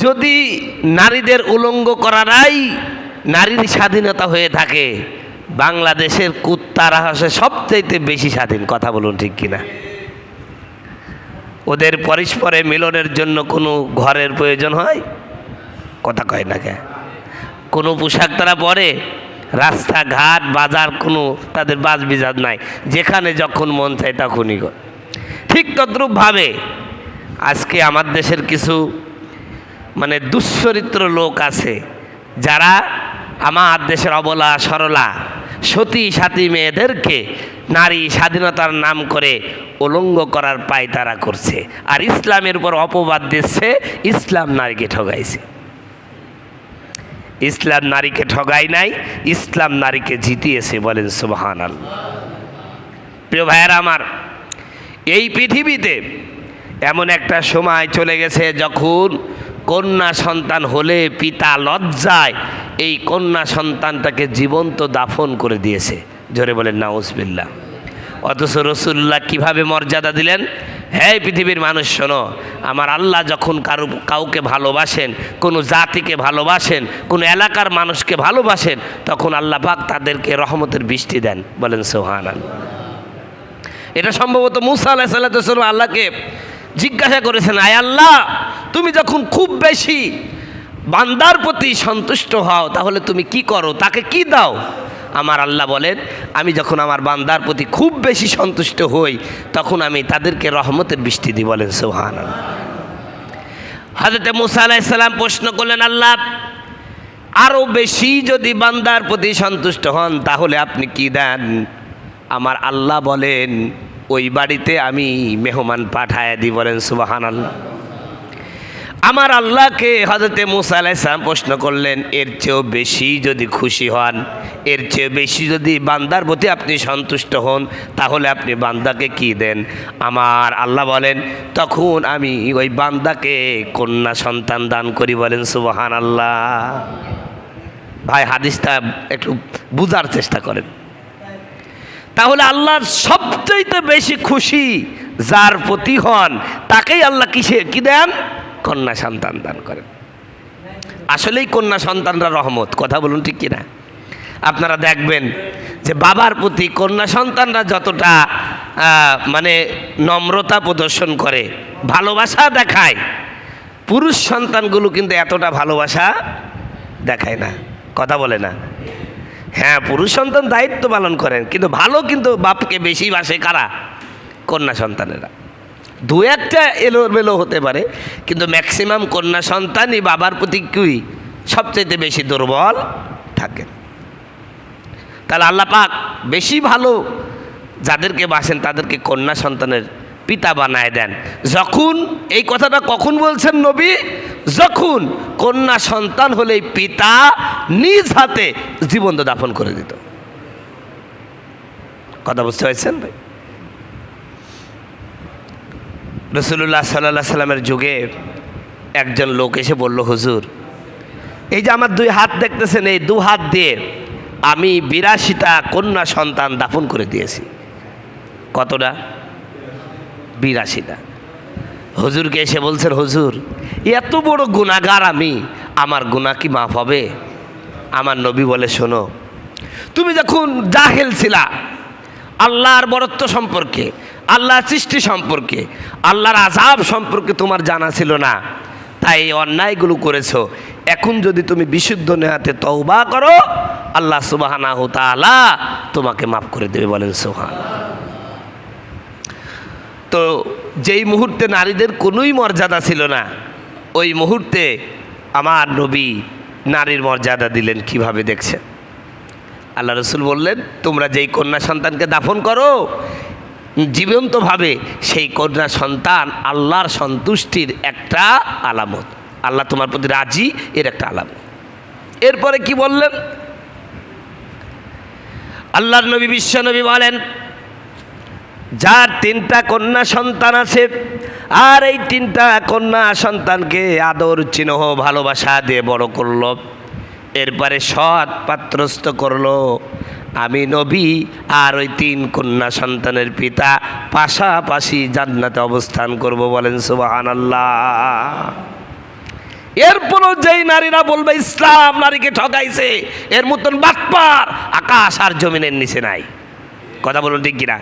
যদি নারীদের উলঙ্গ করাটাই নারীর স্বাধীনতা হয়ে থাকে, বাংলাদেশের কুত্তারা হচ্ছে সবচাইতে বেশি স্বাধীন। কথা বলুন ঠিক কিনা? ওদের পরস্পরে মিলনের জন্য কোনো ঘরের প্রয়োজন হয়? কথা কয় না কে? কোনো পোশাক তারা পরে, রাস্তাঘাট বাজার কোনো তাদের বাজ বিজাজ নাই, যেখানে যখন মন চায় তখনই। ঠিক তদ্রূপভাবে আজকে আমার দেশের কিছু মানে দুশ্চরিত্র লোক আছে, যারা আমার দেশের অবলা সরলা সতী সাথী মেয়েদেরকে নারী স্বাধীনতার নাম করে উলঙ্গ করার পায়তারা করছে, আর ইসলামের উপর অপবাদ দিচ্ছে ইসলাম নারীকে ঠগাইছে। ইসলাম নারীকে ঠগাই নাই, ইসলাম নারীকে জিতিয়েছে। বলেন সুবহানাল্লাহ। প্রিয় ভাইয়েরা আমার, এই পৃথিবীতে এমন একটা সময় চলে গেছে যখন কন্যা সন্তান হলে পিতা লজ্জায় এই কন্যা সন্তানটাকে জীবন্ত দাফন করে দিয়েছে। জোরে বলেন নাউজুবিল্লাহ। অথচ রাসূলুল্লাহ কিভাবে মর্যাদা দিলেন? হ্যাঁ পৃথিবীর মানুষ শোনো, আমার আল্লাহ যখন কাউকে ভালোবাসেন, কোনো জাতিকে ভালোবাসেন, কোনো এলাকার মানুষকে ভালোবাসেন, তখন আল্লাহ পাক তাদেরকে রহমতের বৃষ্টি দেন। বলেন সুবহানাল্লাহ। এটা সম্ভবত মুসা আলাইহিস সালাম আল্লাহকে জিজ্ঞাসা করেছেন, আয় আল্লাহ, তুমি যখন খুব বেশি বান্দার প্রতি সন্তুষ্ট হও তাহলে তুমি কি করো, তাকে কি দাও? আমার আল্লাহ বলেন, আমি যখন আমার বান্দার প্রতি খুব বেশি সন্তুষ্ট হই তখন আমি তাদেরকে রহমতের বৃষ্টি দিই। বলেন সুবহানাল্লাহ। হযরত মুসা আলাইহিস সালাম প্রশ্ন করলেন, আল্লাহ আরও বেশি যদি বান্দার প্রতি সন্তুষ্ট হন তাহলে আপনি কি দেন? আমার আল্লাহ বলেন, ওই বাড়িতে আমি মেহমান পাঠায় দিই। বলেন সুবহানাল্লাহ। আমার আল্লাহকে হযরত মুসা আলাইহিস সালাম প্রশ্ন করলেন, এর চেয়েও বেশি যদি খুশি হন, এর চেয়ে বেশি যদি বান্দার প্রতি আপনি সন্তুষ্ট হন তাহলে আপনি বান্দাকে কি দেন? আমার আল্লাহ বলেন, তখন আমি ওই বান্দাকে কন্যা সন্তান দান করি। বলেন সুবহানাল্লাহ। ভাই হাদিসটা একটু বুঝার চেষ্টা করেন। তাহলে আল্লাহ সবচেয়ে বেশি খুশি যার প্রতি হন তাকেই আল্লাহ কি দেন? কন্যা সন্তান দান করেন। আসলেই কন্যা সন্তানরা রহমত। কথা বলুন ঠিক কিনা? আপনারা দেখবেন যে বাবার প্রতি কন্যা সন্তানরা যতটা মানে নম্রতা প্রদর্শন করে, ভালোবাসা দেখায়, পুরুষ সন্তানগুলো কিন্তু এতটা ভালোবাসা দেখায় না। কথা বলে না? হ্যাঁ, পুরুষ সন্তান দায়িত্ব পালন করেন, কিন্তু কিন্তু বাপকে বেশি বাসে কারা? কন্যা সন্তানেরা। দু একটা এলোমেলো হতে পারে, কিন্তু ম্যাক্সিমাম কন্যা সন্তানই বাবার প্রতি কি সবচেয়ে বেশি দুর্বল থাকেন। তাহলে আল্লাহ পাক বেশি ভালো যাদেরকে বাসেন তাদেরকে কন্যা সন্তানের পিতা বানায় দেন। যখন এই কথাটা কখন বলছেন নবী? যখন কন্যা সন্তান হলেই পিতা নিজ হাতে জীবন্ত দাফন করে দিত। কথা বুঝতে পারছেন ভাই? রাসূলুল্লাহ সাল্লাল্লাহু আলাইহি সাল্লামের যুগে একজন লোক এসে বলল, হুজুর, এই যে আমার দুই হাত দেখতেছেন, এই দু হাত দিয়ে আমি 82টা কন্যা সন্তান দাফন করে দিয়েছি। কতটা? 82টা। হুজুরকে এসে বলছেন, হুজুর এত বড় গুনাহগার আমি, আমার গুনাহ কি মাফ হবে? আমার নবী বলে, শোনো, তুমি যখন জাহেল ছিলা আল্লাহর বরত্ব সম্পর্কে, আল্লাহর সৃষ্টি সম্পর্কে, আল্লাহর আযাব সম্পর্কে তোমার জানা ছিল না, তাই এই অন্যায়গুলো করেছো। এখন যদি তুমি বিশুদ্ধ নেহাতে তওবা করো, আল্লাহ সুবহানাহু তাআলা তোমাকে মাফ করে দেবে। বলেন সুবহানাল্লাহ। তো যেই মুহূর্তে নারীদের কোনোই মর্যাদা ছিল না, ওই মুহূর্তে আমার নবী নারীর মর্যাদা দিলেন। কিভাবে দেখছেন? আল্লাহ রসুল বললেন, তোমরা যেই কন্যা সন্তানকে দাফন করো জীবন্তভাবে, সেই কন্যা সন্তান আল্লাহর সন্তুষ্টির একটা আলামত, আল্লাহ তোমার প্রতি রাজি, এর একটা আলামত। এরপরে কি বললেন? আল্লাহর নবী বিশ্ব নবী বলেন, যার 3টা কন্যা সন্তান আছে আর এই 3টা কন্যা সন্তানকে আদর স্নেহ ভালোবাসা দিয়ে বড় করলো, এরপরে সৎ পাত্রস্থ করলো, আমি নবী আর ওই 3 কন্যা সন্তানের পিতা পাশাপাশি জান্নাতে অবস্থান করব। বলেন সুবহানাল্লাহ। এরপরও যেই নারীরা বলবে ইসলাম নারীকে ঠকাইছে, এর মতন বাটপার আকাশ আর জমিনের নিচে নাই। কথা বলুন ঠিক কিনা?